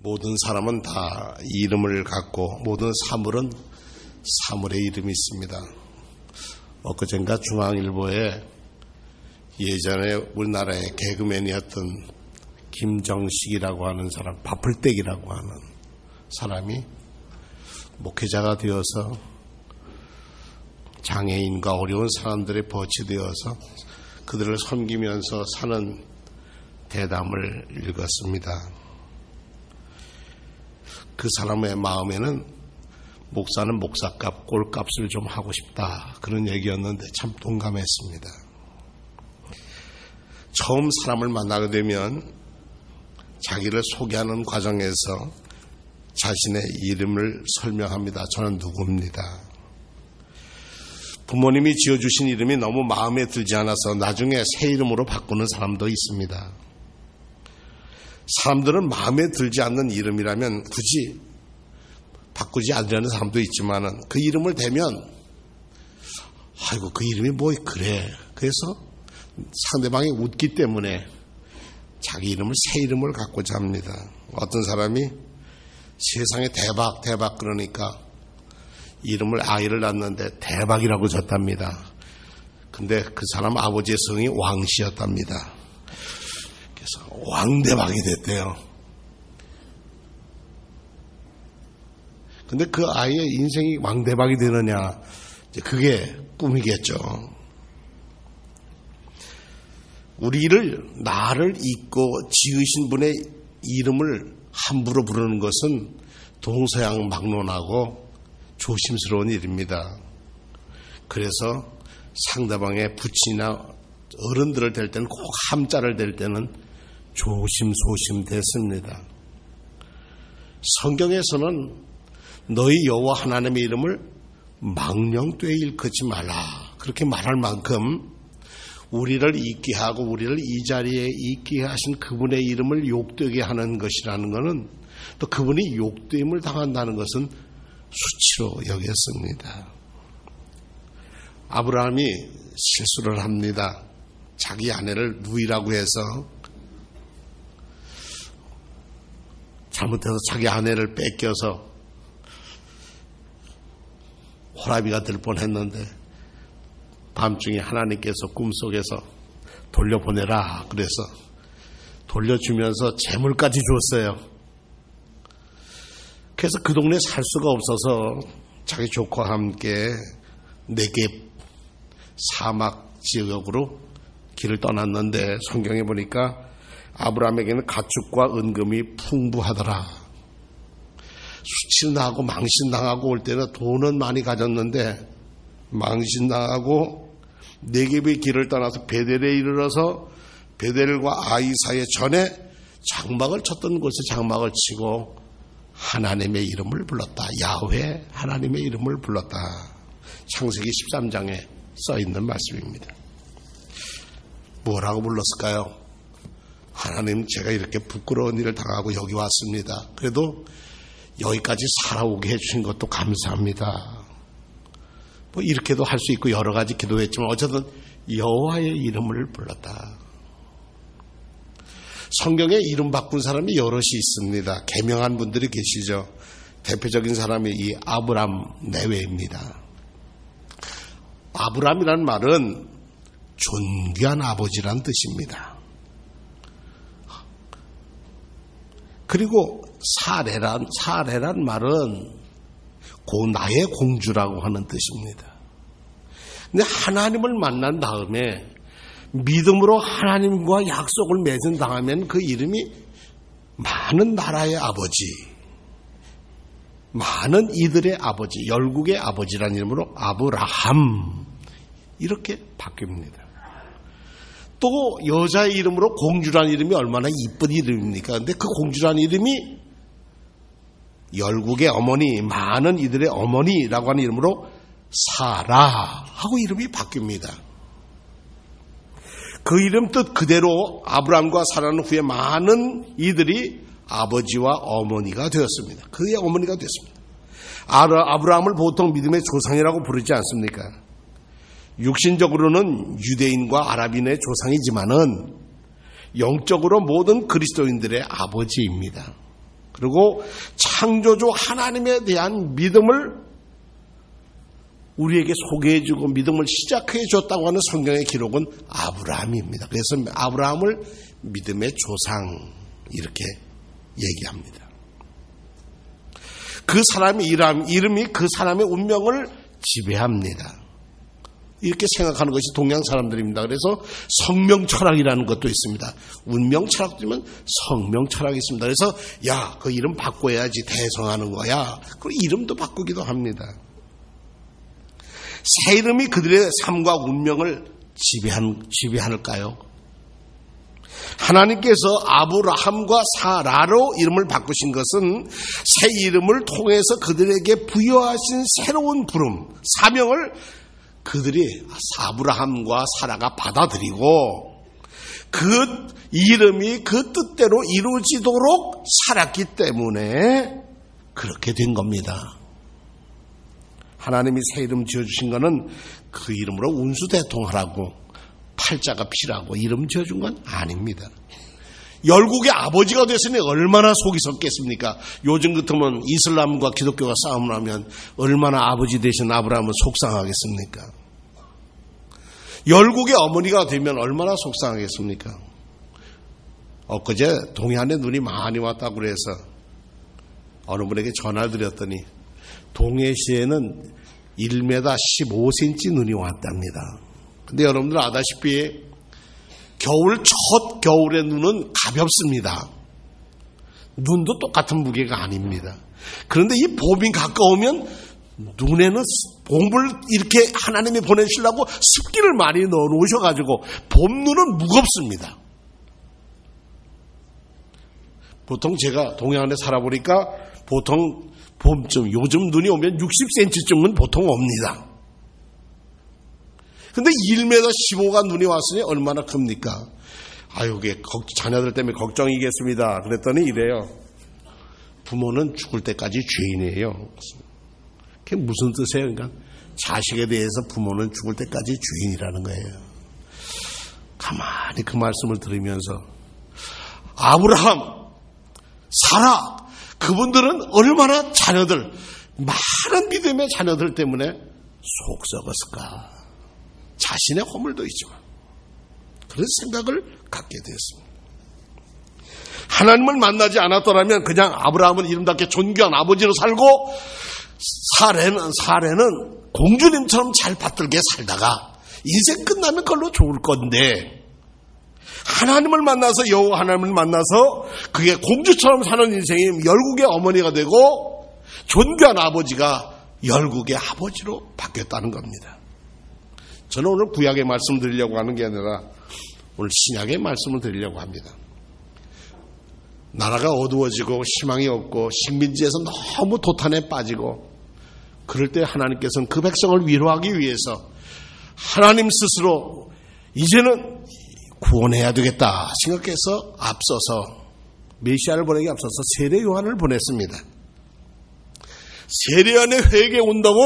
모든 사람은 다 이름을 갖고 모든 사물은 사물의 이름이 있습니다. 엊그젠가 중앙일보에 예전에 우리나라의 개그맨이었던 김정식이라고 하는 사람, 바풀떼기라고 하는 사람이 목회자가 되어서 장애인과 어려운 사람들의 벗이 되어서 그들을 섬기면서 사는 대담을 읽었습니다. 그 사람의 마음에는 목사는 목사값, 꼴값을 좀 하고 싶다, 그런 얘기였는데 참 동감했습니다. 처음 사람을 만나게 되면 자기를 소개하는 과정에서 자신의 이름을 설명합니다. 저는 누구입니다. 부모님이 지어주신 이름이 너무 마음에 들지 않아서 나중에 새 이름으로 바꾸는 사람도 있습니다. 사람들은 마음에 들지 않는 이름이라면 굳이 바꾸지 않으려는 사람도 있지만 그 이름을 대면 아이고 그 이름이 뭐 그래, 그래서 상대방이 웃기 때문에 자기 이름을 새 이름을 갖고자 합니다. 어떤 사람이 세상에 대박 그러니까 이름을 아이를 낳았는데 대박이라고 졌답니다. 근데 그 사람 아버지의 성이 왕씨였답니다. 그래서 왕대박이 됐대요. 근데 그 아이의 인생이 왕대박이 되느냐, 그게 꿈이겠죠. 나를 잊고 지으신 분의 이름을 함부로 부르는 것은 동서양 막론하고 조심스러운 일입니다. 그래서 상대방의 부친이나 어른들을 댈 때는, 꼭 함자를 댈 때는 조심소심 됐습니다. 성경에서는 너희 여호와 하나님의 이름을 망령되이 일컫지 말라, 그렇게 말할 만큼 우리를 잊게 하고 우리를 이 자리에 있게 하신 그분의 이름을 욕되게 하는 것이라는 것은, 또 그분이 욕됨을 당한다는 것은 수치로 여겼습니다. 아브라함이 실수를 합니다. 자기 아내를 누이라고 해서 잘못해서 자기 아내를 뺏겨서 호라비가 될 뻔했는데 밤중에 하나님께서 꿈속에서 돌려보내라 그래서 돌려주면서 재물까지 줬어요. 그래서 그 동네 살 수가 없어서 자기 조카와 함께 네겝 사막 지역으로 길을 떠났는데, 성경에 보니까 아브라함에게는 가축과 은금이 풍부하더라. 수치당하고 망신당하고 올 때는 돈은 많이 가졌는데 망신당하고 네겝의 길을 떠나서 베델에 이르러서 베델과 아이 사이에 전에 장막을 쳤던 곳에 장막을 치고 하나님의 이름을 불렀다. 야훼 하나님의 이름을 불렀다. 창세기 13장에 써있는 말씀입니다. 뭐라고 불렀을까요? 하나님, 제가 이렇게 부끄러운 일을 당하고 여기 왔습니다. 그래도 여기까지 살아오게 해주신 것도 감사합니다. 뭐 이렇게도 할 수 있고 여러 가지 기도했지만 어쨌든 여호와의 이름을 불렀다. 성경에 이름 바꾼 사람이 여럿이 있습니다. 개명한 분들이 계시죠. 대표적인 사람이 이 아브람 내외입니다. 아브람이라는 말은 존귀한 아버지란 뜻입니다. 그리고 사레란 말은 나의 공주라고 하는 뜻입니다. 근데 하나님을 만난 다음에 믿음으로 하나님과 약속을 맺은 다음엔 그 이름이 많은 나라의 아버지, 많은 이들의 아버지, 열국의 아버지라는 이름으로 아브라함, 이렇게 바뀝니다. 또 여자의 이름으로 공주라는 이름이 얼마나 이쁜 이름입니까? 근데 그 공주라는 이름이 열국의 어머니, 많은 이들의 어머니라고 하는 이름으로 사라 하고 이름이 바뀝니다. 그 이름 뜻 그대로 아브라함과 사라는 후에 많은 이들이 아버지와 어머니가 되었습니다. 그의 어머니가 되었습니다. 아브라함을 보통 믿음의 조상이라고 부르지 않습니까? 육신적으로는 유대인과 아랍인의 조상이지만은 영적으로 모든 그리스도인들의 아버지입니다. 그리고 창조주 하나님에 대한 믿음을 우리에게 소개해주고 믿음을 시작해줬다고 하는 성경의 기록은 아브라함입니다. 그래서 아브라함을 믿음의 조상 이렇게 얘기합니다. 그 사람의 이름이 그 사람의 운명을 지배합니다. 이렇게 생각하는 것이 동양 사람들입니다. 그래서 성명 철학이라는 것도 있습니다. 운명 철학이면 성명 철학이 있습니다. 그래서 야, 그 이름 바꿔야지 대성하는 거야. 그리고 이름도 바꾸기도 합니다. 새 이름이 그들의 삶과 운명을 지배할까요? 하나님께서 아브라함과 사라로 이름을 바꾸신 것은 새 이름을 통해서 그들에게 부여하신 새로운 부름, 사명을 그들이 아브라함과 사라가 받아들이고 그 이름이 그 뜻대로 이루어지도록 살았기 때문에 그렇게 된 겁니다. 하나님이 새 이름 지어주신 것은 그 이름으로 운수대통하라고 팔자가 피라고 이름 지어준 건 아닙니다. 열국의 아버지가 됐으니 얼마나 속이 섰겠습니까? 요즘 같으면 이슬람과 기독교가 싸움을 하면 얼마나 아버지 되신 아브라함은 속상하겠습니까? 열국의 어머니가 되면 얼마나 속상하겠습니까? 엊그제 동해안에 눈이 많이 왔다고 그래서 어느 분에게 전화를 드렸더니 동해시에는 1m 15cm 눈이 왔답니다. 근데 여러분들 아다시피 첫 겨울의 눈은 가볍습니다. 눈도 똑같은 무게가 아닙니다. 그런데 이 봄이 가까우면 눈에는 봄을 이렇게 하나님이 보내시려고 습기를 많이 넣어 놓으셔가지고 봄 눈은 무겁습니다. 보통 제가 동해안에 살아보니까 보통 봄쯤 요즘 눈이 오면 60cm쯤은 보통 옵니다. 근데 1m 15가 눈이 왔으니 얼마나 큽니까? 아유, 이게 자녀들 때문에 걱정이겠습니다. 그랬더니 이래요. 부모는 죽을 때까지 죄인이에요. 그게 무슨 뜻이에요? 그러니까 자식에 대해서 부모는 죽을 때까지 죄인이라는 거예요. 가만히 그 말씀을 들으면서 아브라함, 사라, 그분들은 얼마나 자녀들, 많은 믿음의 자녀들 때문에 속 썩었을까? 자신의 허물도 있지만 그런 생각을 갖게 되었습니다. 하나님을 만나지 않았더라면 그냥 아브라함은 이름답게 존귀한 아버지로 살고 사례는 공주님처럼 잘 받들게 살다가 인생 끝나면 그걸로 좋을 건데 하나님을 만나서 여호와 하나님을 만나서 그게 공주처럼 사는 인생이 열국의 어머니가 되고 존귀한 아버지가 열국의 아버지로 바뀌었다는 겁니다. 저는 오늘 구약의 말씀을 드리려고 하는 게 아니라 오늘 신약의 말씀을 드리려고 합니다. 나라가 어두워지고 희망이 없고 식민지에서 너무 도탄에 빠지고 그럴 때 하나님께서는 그 백성을 위로하기 위해서 하나님 스스로 이제는 구원해야 되겠다 생각해서 앞서서 메시아를 보내기 앞서서 세례 요한을 보냈습니다. 세례 요한의 회개 운동은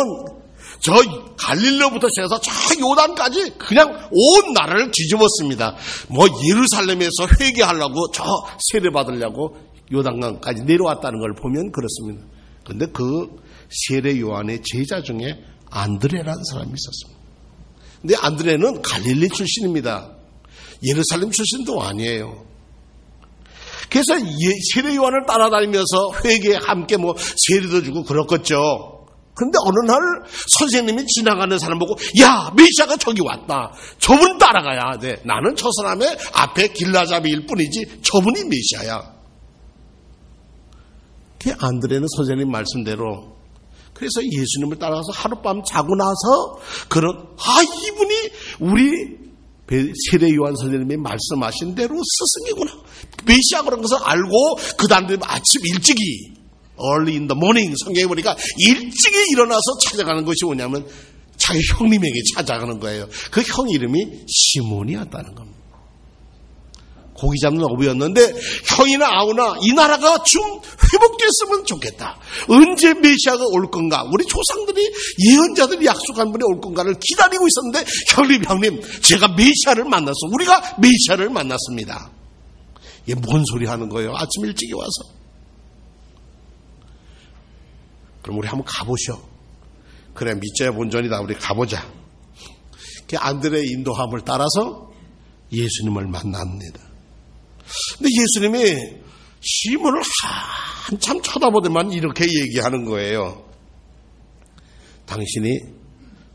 저 갈릴리로부터 시작해서 저 요단까지 그냥 온 나라를 뒤집었습니다. 뭐 예루살렘에서 회개하려고 저 세례 받으려고 요단강까지 내려왔다는 걸 보면 그렇습니다. 그런데 그 세례 요한의 제자 중에 안드레라는 사람이 있었습니다. 근데 안드레는 갈릴리 출신입니다. 예루살렘 출신도 아니에요. 그래서 세례 요한을 따라다니면서 회개에 함께 뭐 세례도 주고 그렇겠죠. 근데 어느 날 선생님이 지나가는 사람 보고 야, 메시아가 저기 왔다. 저분 따라가야 돼. 나는 저 사람의 앞에 길라잡이일 뿐이지 저분이 메시아야. 그 안드레는 선생님 말씀대로 그래서 예수님을 따라가서 하룻밤 자고 나서 이분이 우리 세례 요한 선생님이 말씀하신 대로 스승이구나. 메시아 그런 것을 알고 그 다음에 아침 일찍이 early in the morning 성경에 보니까 일찍이 일어나서 찾아가는 것이 뭐냐면 자기 형님에게 찾아가는 거예요. 그 형 이름이 시몬이었다는 겁니다. 고기 잡는 어부였는데 형이나 아우나 이 나라가 좀 회복됐으면 좋겠다. 언제 메시아가 올 건가? 우리 조상들이 예언자들이 약속한 분이 올 건가를 기다리고 있었는데 형님 제가 메시아를 만났어. 우리가 메시아를 만났습니다. 이게 뭔 소리 하는 거예요? 아침 일찍이 와서. 그럼 우리 한번 가보셔. 그래, 믿자야 본전이다. 우리 가보자. 그 안드레의 인도함을 따라서 예수님을 만납니다. 근데 예수님이 시몬을 한참 쳐다보더만 이렇게 얘기하는 거예요. 당신이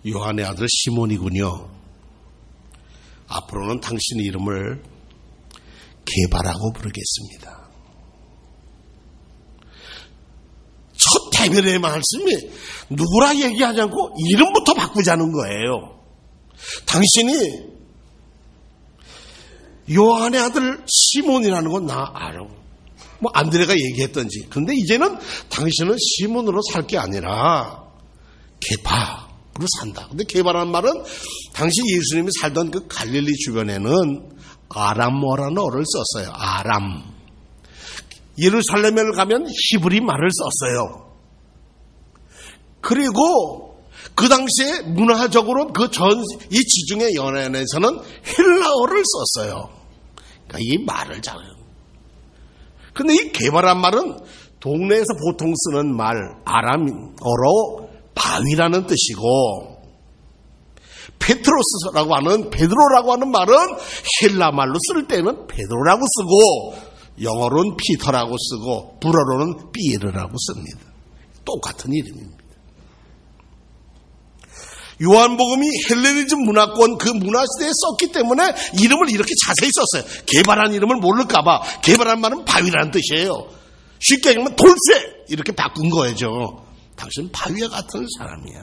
요한의 아들 시몬이군요. 앞으로는 당신의 이름을 게바라고 부르겠습니다. 첫 대면의 말씀이 누구라 얘기하지 않고 이름부터 바꾸자는 거예요. 당신이 요한의 아들 시몬이라는 건 나 알아. 뭐 안드레가 얘기했던지. 그런데 이제는 당신은 시몬으로 살 게 아니라 게바로 산다. 근데 게바라는 말은 당시 예수님이 살던 그 갈릴리 주변에는 아람어라는 어를 썼어요. 아람. 예루살렘에 가면 히브리 말을 썼어요. 그리고 그 당시에 문화적으로 이 지중해 연안에서는 헬라어를 썼어요. 그러니까 이 말을 잘해요. 근데 이 게바란 말은 동네에서 보통 쓰는 말, 아람어로 바위라는 뜻이고, 페트로스라고 하는, 베드로라고 하는 말은 헬라 말로 쓸 때는 베드로라고 쓰고, 영어로는 피터라고 쓰고, 불어로는 피에르라고 씁니다. 똑같은 이름입니다. 요한복음이 헬레니즘 문화권 그 문화시대에 썼기 때문에 이름을 이렇게 자세히 썼어요. 게바라는 이름을 모를까봐. 게바라는 말은 바위라는 뜻이에요. 쉽게 얘기하면 돌쇠 이렇게 바꾼 거죠. 당신은 바위와 같은 사람이야.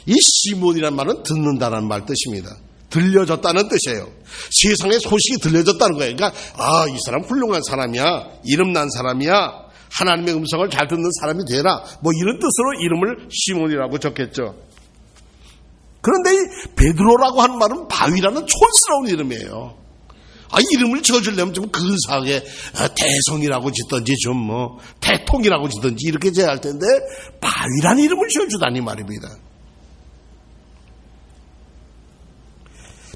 이 시몬이란 말은 듣는다는 말 뜻입니다. 들려졌다는 뜻이에요. 세상에 소식이 들려졌다는 거예요. 그러니까 이 사람 훌륭한 사람이야. 이름난 사람이야. 하나님의 음성을 잘 듣는 사람이 되라. 뭐 이런 뜻으로 이름을 시몬이라고 적겠죠. 그런데 이 베드로라고 하는 말은 바위라는 촌스러운 이름이에요. 이름을 지어주려면 좀 근사하게 대성이라고 짓든지 좀 뭐 대통이라고 짓든지 이렇게 지어야 할 텐데 바위라는 이름을 지어주다니 말입니다.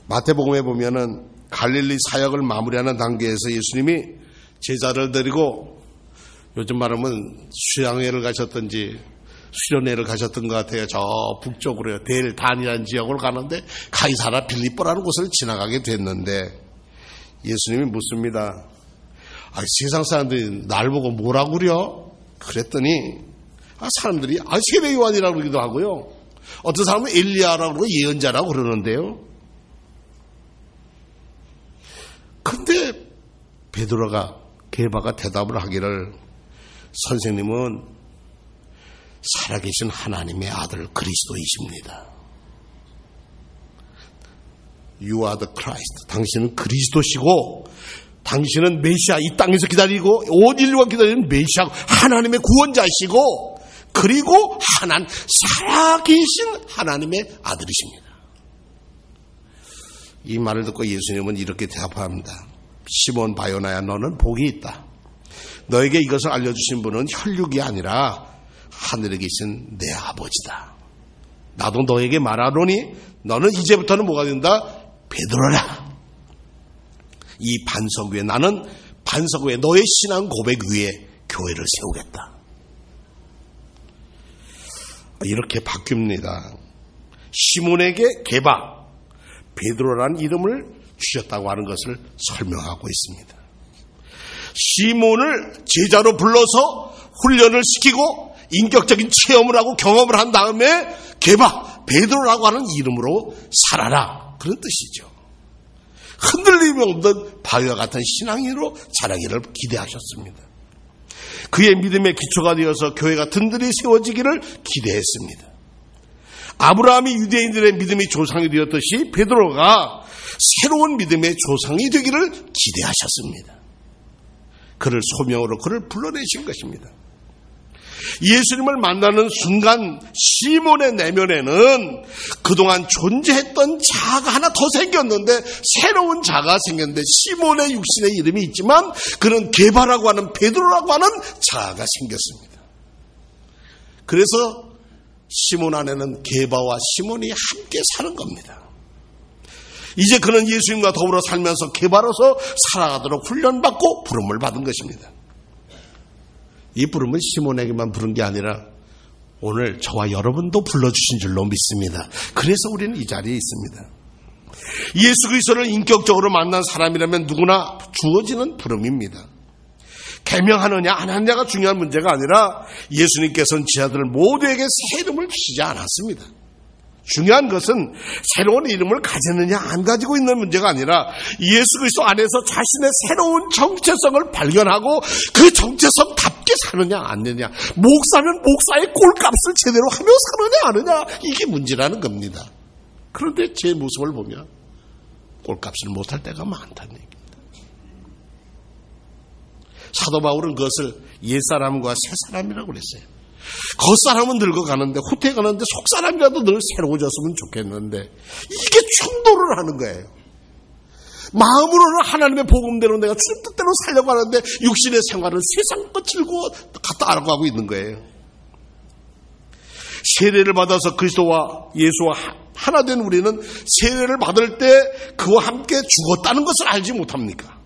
마태복음에 보면은 갈릴리 사역을 마무리하는 단계에서 예수님이 제자를 데리고 요즘 말하면 수양회를 가셨던지 수련회를 가셨던 것 같아요. 저 북쪽으로요. 델단이라는 지역을 가는데 가이사라 빌립보라는 곳을 지나가게 됐는데 예수님이 묻습니다. 세상 사람들이 날 보고 뭐라고 그려? 그랬더니 사람들이 세례 요한이라고 그러기도 하고요. 어떤 사람은 엘리야라고 그러고 예언자라고 그러는데요. 근데 베드로가 게바가 대답을 하기를 선생님은 살아계신 하나님의 아들 그리스도이십니다. You are the Christ. 당신은 그리스도시고 당신은 메시아, 이 땅에서 기다리고 온 인류가 기다리는 메시아, 하나님의 구원자이시고 그리고 살아계신 하나님의 아들이십니다. 이 말을 듣고 예수님은 이렇게 대답합니다. 시몬 바요나야, 너는 복이 있다. 너에게 이것을 알려주신 분은 혈육이 아니라 하늘에 계신 내 아버지다. 나도 너에게 말하노니 너는 이제부터는 뭐가 된다? 베드로라. 이 반석 위에, 나는 반석 위에 너의 신앙 고백 위에 교회를 세우겠다. 이렇게 바뀝니다. 시몬에게 게바, 베드로라는 이름을 주셨다고 하는 것을 설명하고 있습니다. 시몬을 제자로 불러서 훈련을 시키고 인격적인 체험을 하고 경험을 한 다음에 게바, 베드로라고 하는 이름으로 살아라. 그런 뜻이죠. 흔들림이 없는 바위와 같은 신앙인으로 자라기를 기대하셨습니다. 그의 믿음의 기초가 되어서 교회가 든든히 세워지기를 기대했습니다. 아브라함이 유대인들의 믿음의 조상이 되었듯이 베드로가 새로운 믿음의 조상이 되기를 기대하셨습니다. 그를 소명으로 그를 불러내신 것입니다. 예수님을 만나는 순간 시몬의 내면에는 그동안 존재했던 자아가 하나 더 생겼는데, 새로운 자아가 생겼는데, 시몬의 육신의 이름이 있지만 그는 게바라고 하는, 베드로라고 하는 자아가 생겼습니다. 그래서 시몬 안에는 게바와 시몬이 함께 사는 겁니다. 이제 그는 예수님과 더불어 살면서 게바로서 살아가도록 훈련받고 부름을 받은 것입니다. 이 부름은 시몬에게만 부른 게 아니라 오늘 저와 여러분도 불러주신 줄로 믿습니다. 그래서 우리는 이 자리에 있습니다. 예수 그리스도를 인격적으로 만난 사람이라면 누구나 주어지는 부름입니다. 계명하느냐 안 하느냐가 중요한 문제가 아니라 예수님께서는 지하들 모두에게 새 이름을 주시지 않았습니다. 중요한 것은 새로운 이름을 가지느냐 안 가지고 있는 문제가 아니라 예수 그리스도 안에서 자신의 새로운 정체성을 발견하고 그 정체성답게 사느냐 안 되느냐, 목사면 목사의 꼴값을 제대로 하며 사느냐 안 하느냐, 이게 문제라는 겁니다. 그런데 제 모습을 보면 꼴값을 못할 때가 많다는 얘기입니다. 사도 바울은 그것을 옛사람과 새사람이라고 그랬어요. 겉사람은 늙어가는데 후퇴가는데 속사람이라도 늘 새로워졌으면 좋겠는데 이게 충돌을 하는 거예요. 마음으로는 하나님의 복음대로 내가 주님 뜻대로 살려고 하는데 육신의 생활은 세상 끝을 갖다 알아가고 있는 거예요. 세례를 받아서 그리스도와 예수와 하나 된 우리는 세례를 받을 때 그와 함께 죽었다는 것을 알지 못합니까?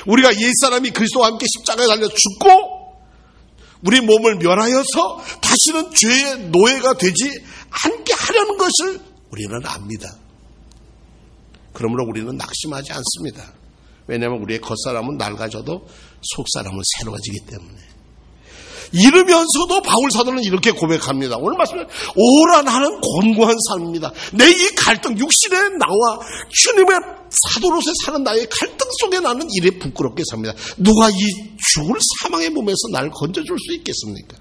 우리가 옛사람이 그리스도와 함께 십자가에 달려 죽고 우리 몸을 멸하여서 다시는 죄의 노예가 되지 않게 하려는 것을 우리는 압니다. 그러므로 우리는 낙심하지 않습니다. 왜냐하면 우리의 겉사람은 낡아져도 속사람은 새로워지기 때문에. 이러면서도 바울 사도는 이렇게 고백합니다. 오늘 말씀은 오라 나는 곤고한 삶입니다. 내 이 갈등, 육신의 나와 주님의 사도로서 사는 나의 갈등 속에 나는 이래 부끄럽게 삽니다. 누가 이 죽을 사망의 몸에서 나를 건져줄 수 있겠습니까?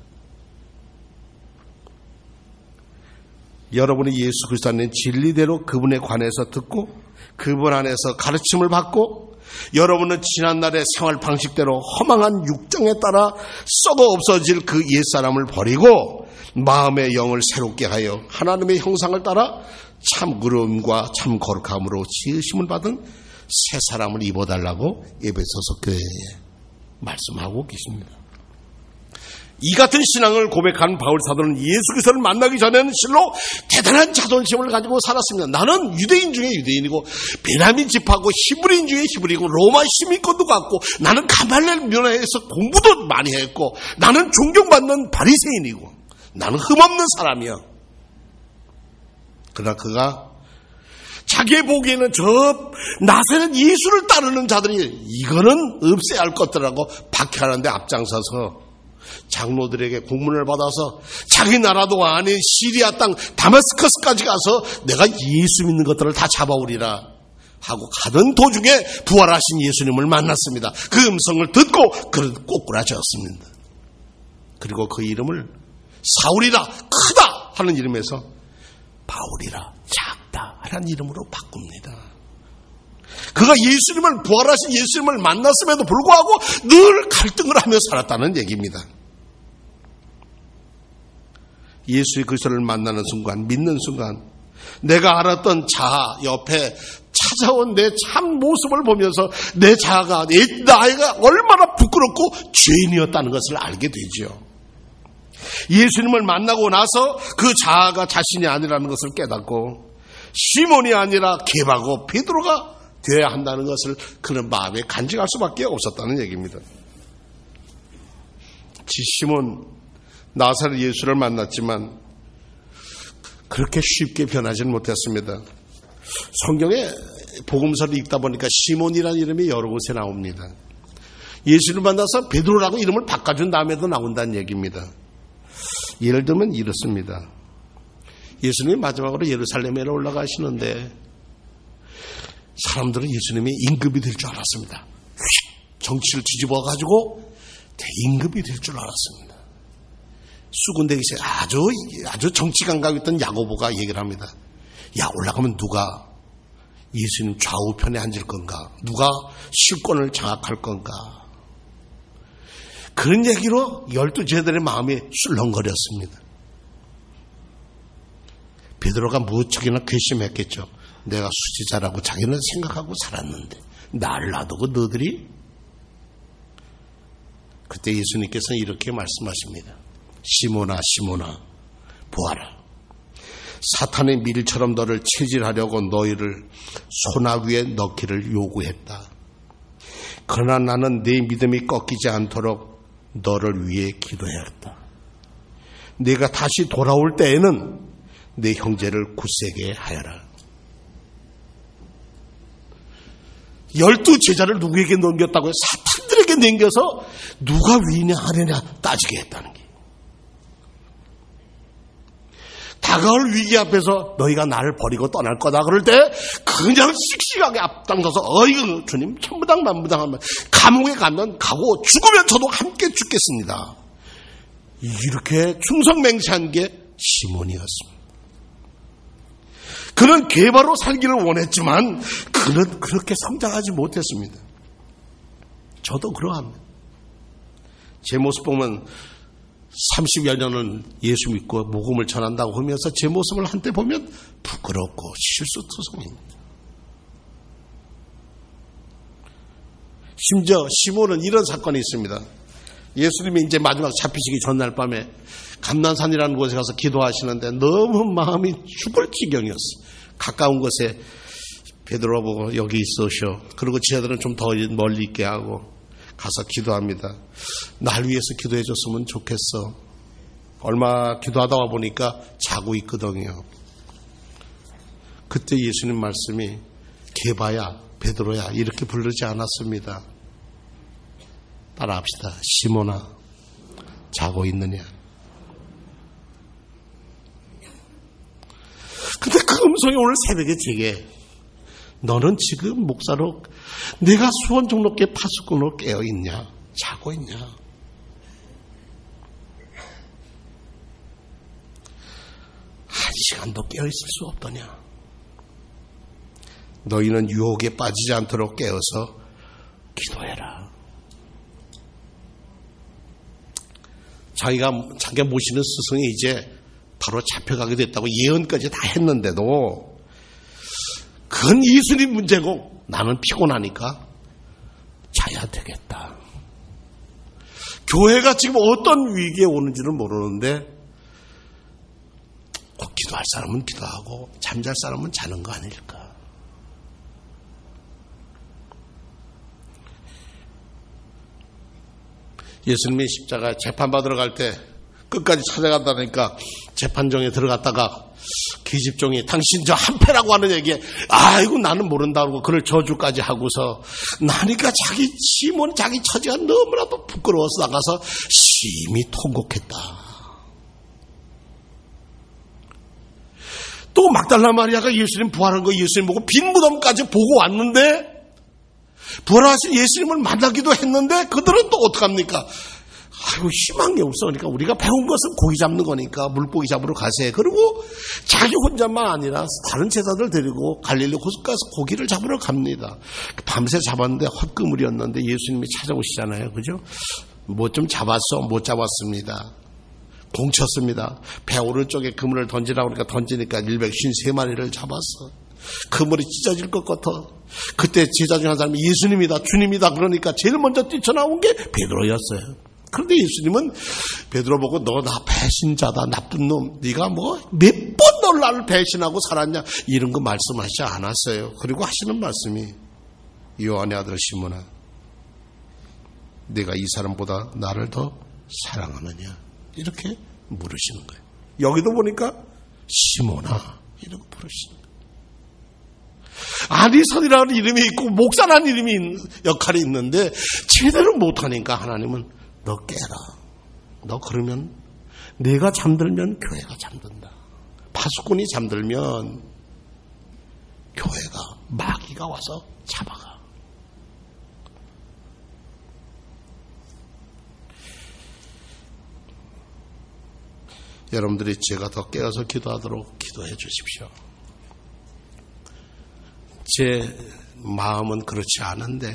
여러분이 예수 그리스도 안에 진리대로 그분에 관해서 듣고 그분 안에서 가르침을 받고 여러분은 지난날의 생활 방식대로 허망한 육정에 따라 썩어 없어질 그 옛사람을 버리고 마음의 영을 새롭게 하여 하나님의 형상을 따라 참 의로움과 참 거룩함으로 지으심을 받은 새 사람을 입어달라고 에베소서 교회에 말씀하고 계십니다. 이 같은 신앙을 고백한 바울 사도는 예수 그리스도를 만나기 전에는 실로 대단한 자존심을 가지고 살았습니다. 나는 유대인 중에 유대인이고 베냐민 지파고 히브리인 중에 히브리고 로마 시민권도 갖고 나는 가말리엘 문화에서 공부도 많이 했고 나는 존경받는 바리새인이고 나는 흠없는 사람이야. 그러나 그가 자기의 보기에는 저 나세는 예수를 따르는 자들이 이거는 없애야 할 것들하고 박해하는데 앞장서서 장로들에게 공문을 받아서 자기 나라도 아닌 시리아 땅 다마스커스까지 가서 내가 예수 믿는 것들을 다 잡아오리라 하고 가던 도중에 부활하신 예수님을 만났습니다. 그 음성을 듣고 그를 꼬꾸라졌습니다. 그리고 그 이름을 사울이라 크다 하는 이름에서 바울이라 작다 하는 이름으로 바꿉니다. 그가 예수님을 부활하신 예수님을 만났음에도 불구하고 늘 갈등을 하며 살았다는 얘기입니다. 예수의 그리스도를 만나는 순간, 믿는 순간 내가 알았던 자아 옆에 찾아온 내 참 모습을 보면서 내 자아가, 내 나이가 얼마나 부끄럽고 죄인이었다는 것을 알게 되죠. 예수님을 만나고 나서 그 자아가 자신이 아니라는 것을 깨닫고 시몬이 아니라 게바고 베드로가 되어야 한다는 것을 그는 마음에 간직할 수밖에 없었다는 얘기입니다. 시몬 나사렛 예수를 만났지만 그렇게 쉽게 변하지는 못했습니다. 성경에 복음서를 읽다 보니까 시몬이라는 이름이 여러 곳에 나옵니다. 예수를 만나서 베드로라고 이름을 바꿔준 다음에도 나온다는 얘기입니다. 예를 들면 이렇습니다. 예수님이 마지막으로 예루살렘에 올라가시는데 사람들은 예수님이 임금이 될 줄 알았습니다. 정치를 뒤집어가지고 대임금이 될 줄 알았습니다. 수군대기세 아주 정치 감각 있던 야고보가 얘기를 합니다. 야, 올라가면 누가 예수님 좌우편에 앉을 건가? 누가 실권을 장악할 건가? 그런 얘기로 12제자들의 마음이 술렁거렸습니다. 베드로가 무척이나 괘씸했겠죠. 내가 수지자라고 자기는 생각하고 살았는데 나를 놔두고 너들이? 그때 예수님께서는 이렇게 말씀하십니다. 시몬아 시몬아 보아라. 사탄의 밀처럼 너를 체질하려고 너희를 소나귀에 넣기를 요구했다. 그러나 나는 네 믿음이 꺾이지 않도록 너를 위해 기도해야겠다. 내가 다시 돌아올 때에는 내 형제를 굳세게 하여라. 12제자를 누구에게 넘겼다고요? 사탄들에게 넘겨서 누가 위냐 아래냐 따지게 했다는 게. 다가올 위기 앞에서 너희가 나를 버리고 떠날 거다 그럴 때 그냥 씩씩하게 앞당겨서 어이구 주님 천부당 만부당 하면 감옥에 가면 가고 죽으면 저도 함께 죽겠습니다. 이렇게 충성맹세한 게 시몬이었습니다. 그는 괴바로 살기를 원했지만 그는 그렇게 성장하지 못했습니다. 저도 그러합니다. 제 모습 보면 30여 년을 예수 믿고 복음을 전한다고 하면서 제 모습을 한때 보면 부끄럽고 실수투성입니다. 심지어 시몬은 이런 사건이 있습니다. 예수님이 이제 마지막 잡히시기 전날 밤에 감난산이라는 곳에 가서 기도하시는데 너무 마음이 죽을 지경이었어요. 가까운 곳에 베드로 보고 여기 있으셔. 그리고 지하들은 좀 더 멀리 있게 하고 가서 기도합니다. 날 위해서 기도해 줬으면 좋겠어. 얼마 기도하다 와 보니까 자고 있거든요. 그때 예수님 말씀이 게바야 베드로야 이렇게 부르지 않았습니다. 따라합시다. 시몬아 자고 있느냐. 근데 그 음성이 오늘 새벽에 제게 너는 지금 목사로 내가 수원 종로교회 파수꾼으로 깨어있냐 자고 있냐. 한 시간도 깨어있을 수 없더냐. 너희는 유혹에 빠지지 않도록 깨어서 기도해라. 자기가 모시는 스승이 이제 바로 잡혀가게 됐다고 예언까지 다 했는데도 그건 예수님 문제고 나는 피곤하니까 자야 되겠다. 교회가 지금 어떤 위기에 오는지는 모르는데 꼭 기도할 사람은 기도하고 잠잘 사람은 자는 거 아닐까. 예수님이 십자가 재판받으러 갈 때 끝까지 찾아간다니까 재판정에 들어갔다가 기집종이 당신 저 한패라고 하는 얘기에 아이고 나는 모른다고 그를 저주까지 하고서 나니까 자기 시몬 자기 처지가 너무나도 부끄러워서 나가서 심히 통곡했다. 또 막달라 마리아가 예수님 부활한 거 예수님 보고 빈 무덤까지 보고 왔는데 부활하신 예수님을 만나기도 했는데 그들은 또 어떡합니까? 아이고 희망이 없어. 그러니까 우리가 배운 것은 고기 잡는 거니까 물고기 잡으러 가세. 그리고 자기 혼자만 아니라 다른 제자들 데리고 갈릴리 호숫가에서 고기를 잡으러 갑니다. 밤새 잡았는데 헛그물이었는데 예수님이 찾아오시잖아요. 그죠? 뭐 좀 잡았어? 못 잡았습니다. 공쳤습니다. 배 오른쪽에 그물을 던지라고 그러니까 던지니까 153마리를 잡았어. 그물이 찢어질 것 같아. 그때 제자 중 한 사람이 예수님이다 주님이다 그러니까 제일 먼저 뛰쳐나온 게 베드로였어요. 그런데 예수님은 베드로 보고 너 나 배신자다 나쁜 놈 네가 뭐 몇 번 너 나를 배신하고 살았냐 이런 거 말씀하시지 않았어요. 그리고 하시는 말씀이 요한의 아들 시몬아 네가 이 사람보다 나를 더 사랑하느냐 이렇게 물으시는 거예요. 여기도 보니까 시몬아 이렇게 부르시는 거예요. 아리선이라는 이름이 있고 목사라는 이름이 역할이 있는데 제대로 못하니까 하나님은 너 깨라. 너 그러면 내가 잠들면 교회가 잠든다. 파수꾼이 잠들면 교회가 마귀가 와서 잡아가. 여러분들이 제가 더 깨어서 기도하도록 기도해 주십시오. 제 마음은 그렇지 않은데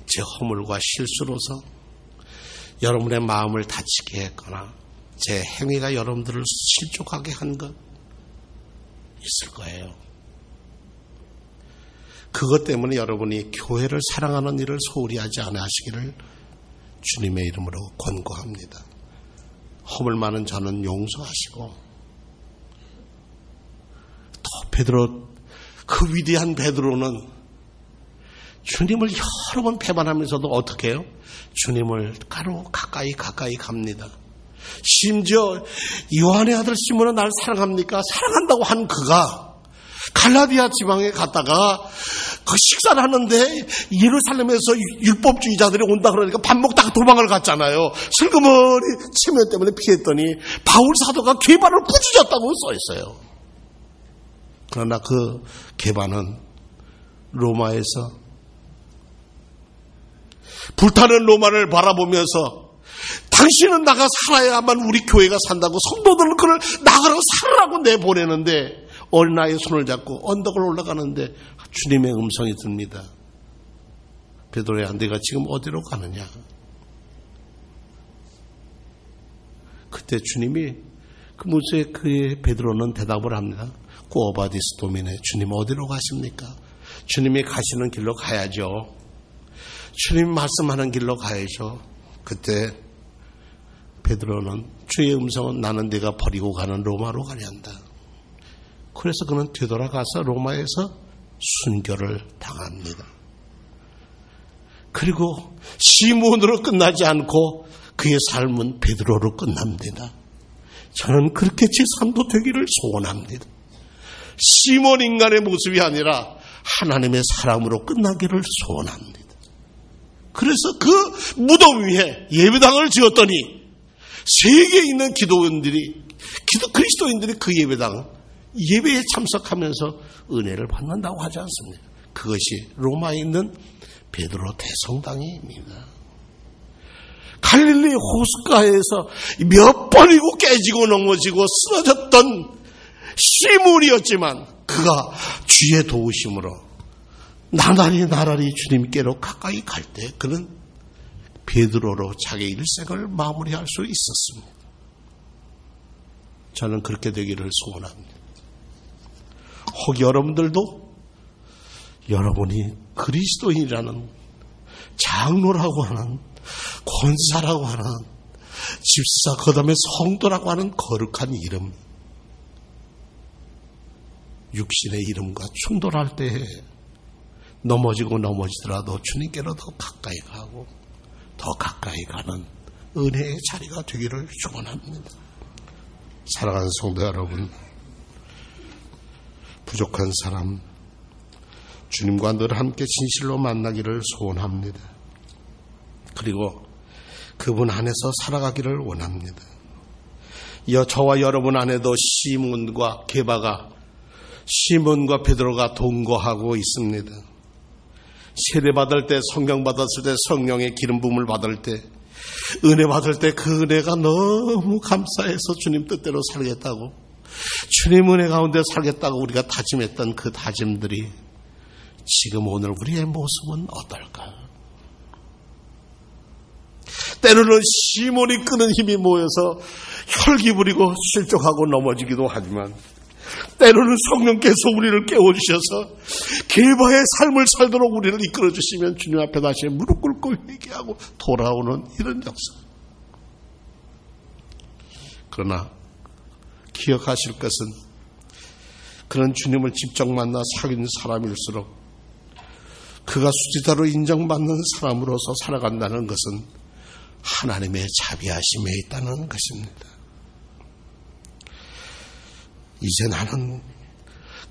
제 허물과 실수로서 여러분의 마음을 다치게 했거나 제 행위가 여러분들을 실족하게 한 것 있을 거예요. 그것 때문에 여러분이 교회를 사랑하는 일을 소홀히 하지 않아 하시기를 주님의 이름으로 권고합니다. 허물 많은 저는 용서하시고 또 베드로 그 위대한 베드로는 주님을 여러 번 배반하면서도 어떻게 해요? 주님을 가까이 갑니다. 심지어 요한의 아들 시몬은 날 사랑합니까? 사랑한다고 한 그가 갈라디아 지방에 갔다가 그 식사를 하는데 예루살렘에서 율법주의자들이 온다 그러니까 밥 먹다가 도망을 갔잖아요. 슬그머니 체면 때문에 피했더니 바울 사도가 괴반을 부주졌다고 써 있어요. 그러나 그 괴반은 로마에서 불타는 로마를 바라보면서 당신은 나가 살아야만 우리 교회가 산다고 성도들은 그를 나가라고 살으라고 내보내는데 어린아이의 손을 잡고 언덕을 올라가는데 주님의 음성이 듭니다. 베드로야, 네가 지금 어디로 가느냐? 그때 주님이 그 무수에 그의 베드로는 대답을 합니다. 꾸어바디스 도미네, 주님 어디로 가십니까? 주님이 가시는 길로 가야죠. 주님 말씀하는 길로 가야죠. 그때 베드로는 주의 음성은 나는 네가 버리고 가는 로마로 가려 한다. 그래서 그는 되돌아가서 로마에서 순교를 당합니다. 그리고 시몬으로 끝나지 않고 그의 삶은 베드로로 끝납니다. 저는 그렇게 제 삶도 되기를 소원합니다. 시몬 인간의 모습이 아니라 하나님의 사람으로 끝나기를 소원합니다. 그래서 그 무덤 위에 예배당을 지었더니 세계에 있는 그리스도인들이 그 예배에 참석하면서 은혜를 받는다고 하지 않습니까? 그것이 로마에 있는 베드로 대성당입니다. 갈릴리 호숫가에서 몇 번이고 깨지고 넘어지고 쓰러졌던 시몬이었지만 그가 주의 도우심으로 나날이 주님께로 가까이 갈 때 그는 베드로로 자기 일생을 마무리할 수 있었습니다. 저는 그렇게 되기를 소원합니다. 혹 여러분들도 여러분이 그리스도인이라는 장로라고 하는 권사라고 하는 집사 그 다음에 성도라고 하는 거룩한 이름, 육신의 이름과 충돌할 때 넘어지더라도 주님께로 더 가까이 가고 더 가까이 가는 은혜의 자리가 되기를 축원합니다. 사랑하는 성도 여러분, 부족한 사람 주님과 늘 함께 진실로 만나기를 소원합니다. 그리고 그분 안에서 살아가기를 원합니다. 저와 여러분 안에도 시몬과 베드로가 동거하고 있습니다. 세례받을 때, 성령 받았을 때, 성령의 기름 부음을 받을 때, 은혜 받을 때 그 은혜가 너무 감사해서 주님 뜻대로 살겠다고, 주님 은혜 가운데 살겠다고 우리가 다짐했던 그 다짐들이 지금 오늘 우리의 모습은 어떨까? 때로는 시몬이 끄는 힘이 모여서 혈기 부리고 실족하고 넘어지기도 하지만 때로는 성령께서 우리를 깨워주셔서 개바의 삶을 살도록 우리를 이끌어주시면 주님 앞에 다시 무릎 꿇고 회개하고 돌아오는 이런 역사. 그러나 기억하실 것은 그런 주님을 직접 만나 사귄 사람일수록 그가 수지자로 인정받는 사람으로서 살아간다는 것은 하나님의 자비하심에 있다는 것입니다. 이제 나는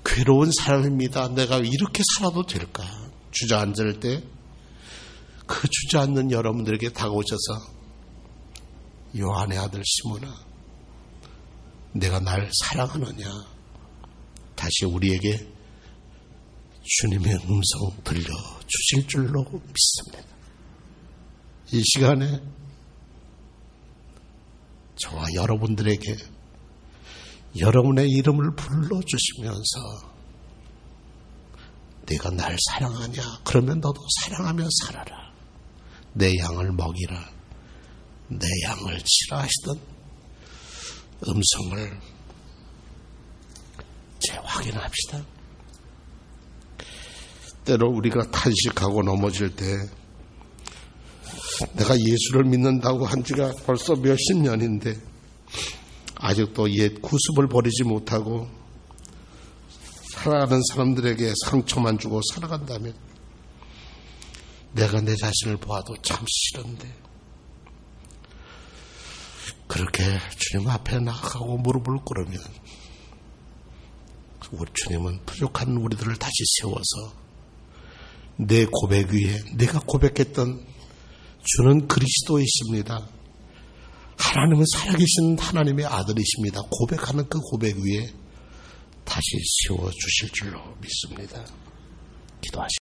괴로운 사람입니다. 내가 이렇게 살아도 될까? 주저앉을 때 그 주저앉는 여러분들에게 다가오셔서 요한의 아들 시몬아, 내가 날 사랑하느냐? 다시 우리에게 주님의 음성 들려주실 줄로 믿습니다. 이 시간에 저와 여러분들에게 여러분의 이름을 불러주시면서 네가 날 사랑하냐? 그러면 너도 사랑하며 살아라. 내 양을 먹이라. 내 양을 치라 하시던 음성을 재확인합시다. 때로 우리가 탄식하고 넘어질 때 내가 예수를 믿는다고 한 지가 벌써 몇십 년인데 아직도 옛 구습을 버리지 못하고 살아가는 사람들에게 상처만 주고 살아간다면 내가 내 자신을 보아도 참 싫은데 그렇게 주님 앞에 나아가고 무릎을 꿇으면 우리 주님은 부족한 우리들을 다시 세워서 내 고백 위에 내가 고백했던 주는 그리스도이십니다. 하나님은 살아계신 하나님의 아들이십니다. 고백하는 그 고백 위에 다시 세워주실 줄로 믿습니다. 기도하십시오.